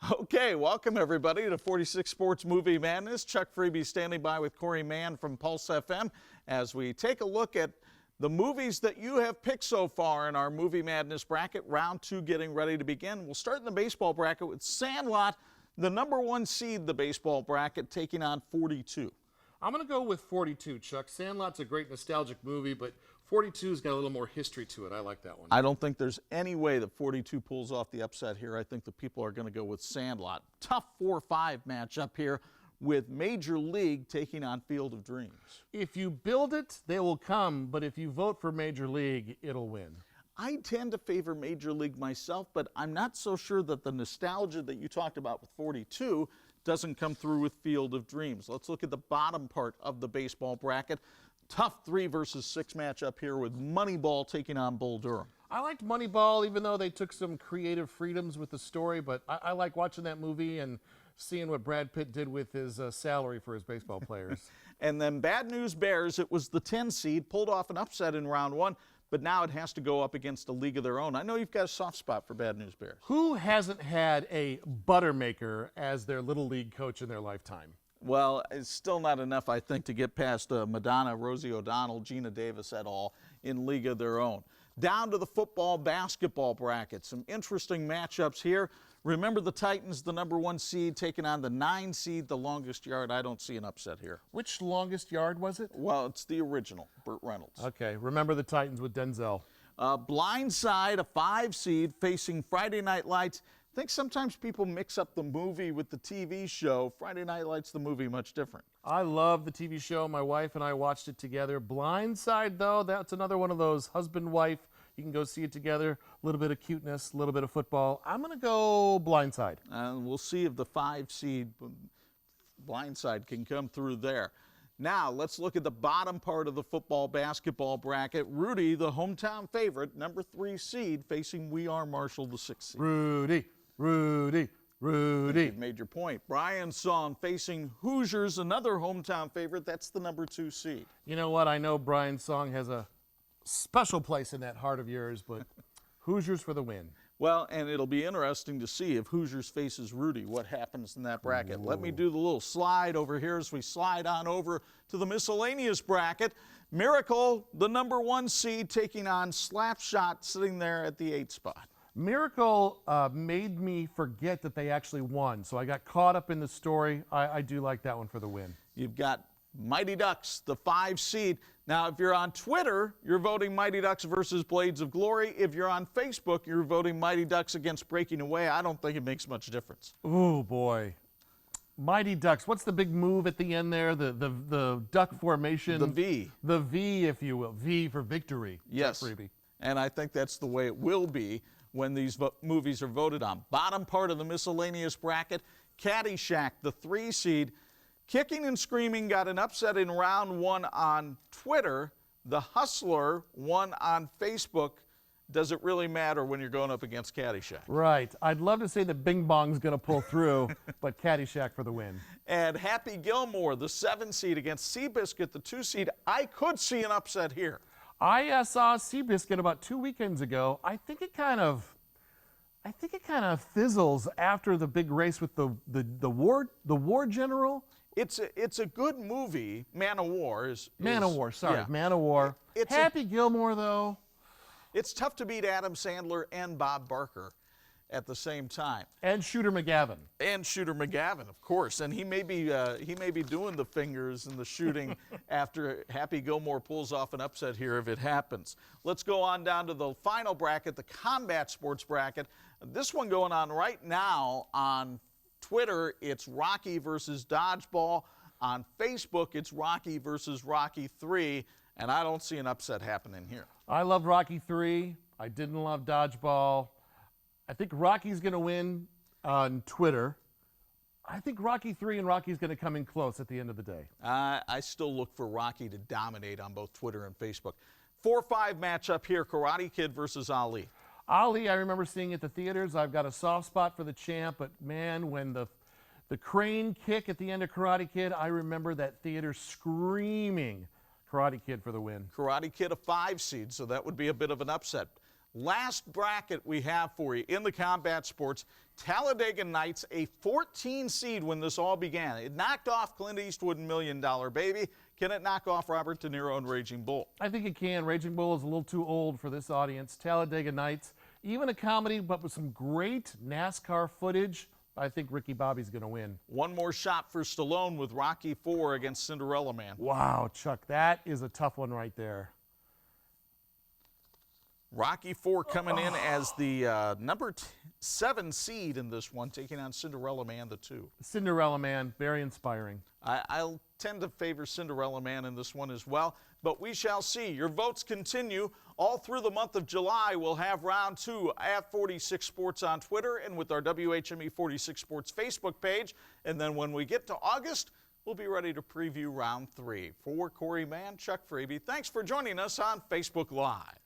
Okay, welcome everybody to 46 Sports Movie Madness. Chuck Freeby standing by with Corey Mann from Pulse FM as we take a look at the movies that you have picked so far in our Movie Madness bracket. Round 2 getting ready to begin. We'll start in the baseball bracket with Sandlot, the number 1 seed, the baseball bracket, taking on 42. I'm going to go with 42, Chuck. Sandlot's a great nostalgic movie, but 42's got a little more history to it. I like that one. I don't think there's any way that 42 pulls off the upset here. I think the people are going to go with Sandlot. Tough 4-5 matchup here with Major League taking on Field of Dreams. If you build it, they will come, but if you vote for Major League, it'll win. I tend to favor Major League myself, but I'm not so sure that the nostalgia that you talked about with 42 doesn't come through with Field of Dreams. Let's look at the bottom part of the baseball bracket. Tough 3 versus 6 matchup here with Moneyball taking on Bull Durham. I liked Moneyball, even though they took some creative freedoms with the story, but I like watching that movie and seeing what Brad Pitt did with his salary for his baseball players. And then Bad News Bears, it was the 10 seed, pulled off an upset in round 1, but now it has to go up against a league of their own. I know you've got a soft spot for Bad News Bears. Who hasn't had a Buttermaker as their Little League coach in their lifetime? Well, it's still not enough, I think, to get past Madonna, Rosie O'Donnell, Gina Davis et al. In league of their own. Down to the football, basketball bracket. Some interesting matchups here. Remember the Titans, the number 1 seed, taking on the 9 seed, the longest yard. I don't see an upset here. Which longest yard was it? Well, it's the original, Burt Reynolds. Okay, remember the Titans with Denzel. Blindside, a 5 seed, facing Friday Night Lights. I think sometimes people mix up the movie with the TV show. Friday Night Lights, the movie, much different. I love the TV show. My wife and I watched it together. Blindside, though, that's another one of those husband-wife. You can go see it together. A little bit of cuteness, a little bit of football. I'm going to go Blindside. We'll see if the 5 seed Blindside can come through there. Now, let's look at the bottom part of the football basketball bracket. Rudy, the hometown favorite, number 3 seed, facing We Are Marshall, the 6 seed. Rudy. You've made your point. Brian Song facing Hoosiers, another hometown favorite. That's the number 2 seed. You know what? I know Brian Song has a special place in that heart of yours, but Hoosiers for the win. Well, and it'll be interesting to see if Hoosiers faces Rudy, what happens in that bracket. Ooh. Let me do the little slide over here as we slide on over to the miscellaneous bracket. Miracle, the number 1 seed, taking on Slapshot, sitting there at the 8th spot. Miracle made me forget that they actually won, so I got caught up in the story. I do like that one for the win. You've got Mighty Ducks, the 5 seed. Now, if you're on Twitter, you're voting Mighty Ducks versus Blades of Glory. If you're on Facebook, you're voting Mighty Ducks against Breaking Away. I don't think it makes much difference. Oh, boy. Mighty Ducks. What's the big move at the end there? The duck formation? The V. The V, if you will. V for victory. Yes. And I think that's the way it will be when these movies are voted on. Bottom part of the miscellaneous bracket, Caddyshack, the 3 seed. Kicking and Screaming got an upset in round 1 on Twitter. The Hustler won on Facebook. Does it really matter when you're going up against Caddyshack? Right. I'd love to say that Bing Bong's going to pull through, but Caddyshack for the win. And Happy Gilmore, the 7 seed, against Seabiscuit, the 2 seed. I could see an upset here. I saw Seabiscuit about 2 weekends ago. I think it kind of fizzles after the big race with the war general. It's a good movie. Man of War. Man of War. Happy Gilmore, though. It's tough to beat Adam Sandler and Bob Barker at the same time. And Shooter McGavin. And Shooter McGavin, of course. And he may be doing the fingers and the shooting after Happy Gilmore pulls off an upset here if it happens. Let's go on down to the final bracket, the combat sports bracket. This one going on right now on Twitter, it's Rocky versus Dodgeball. On Facebook, it's Rocky versus Rocky 3, and I don't see an upset happening here. I loved Rocky 3. I didn't love Dodgeball. I think Rocky's going to win on Twitter. I think Rocky 3 and Rocky's going to come in close at the end of the day. I still look for Rocky to dominate on both Twitter and Facebook. 4-5 matchup here, Karate Kid versus Ali. Ali, I remember seeing at the theaters. I've got a soft spot for the champ, but man, when the crane kick at the end of Karate Kid, I remember that theater screaming Karate Kid for the win. Karate Kid, a 5 seed, so that would be a bit of an upset. Last bracket we have for you in the combat sports. Talladega Nights, a 14 seed when this all began. It knocked off Clint Eastwood and $1 Million Baby. Can it knock off Robert De Niro and Raging Bull? I think it can. Raging Bull is a little too old for this audience. Talladega Nights, even a comedy, but with some great NASCAR footage. I think Ricky Bobby's going to win. One more shot for Stallone with Rocky IV against Cinderella Man. Wow, Chuck, that is a tough one right there. Rocky IV coming in as the number 7 seed in this one, taking on Cinderella Man, the 2. Cinderella Man, very inspiring. I'll tend to favor Cinderella Man in this one as well, but we shall see. Your votes continue all through the month of July. We'll have round 2 at 46 Sports on Twitter and with our WHME 46 Sports Facebook page. And then when we get to August, we'll be ready to preview round 3. For Corey Mann, Chuck Fraby, thanks for joining us on Facebook Live.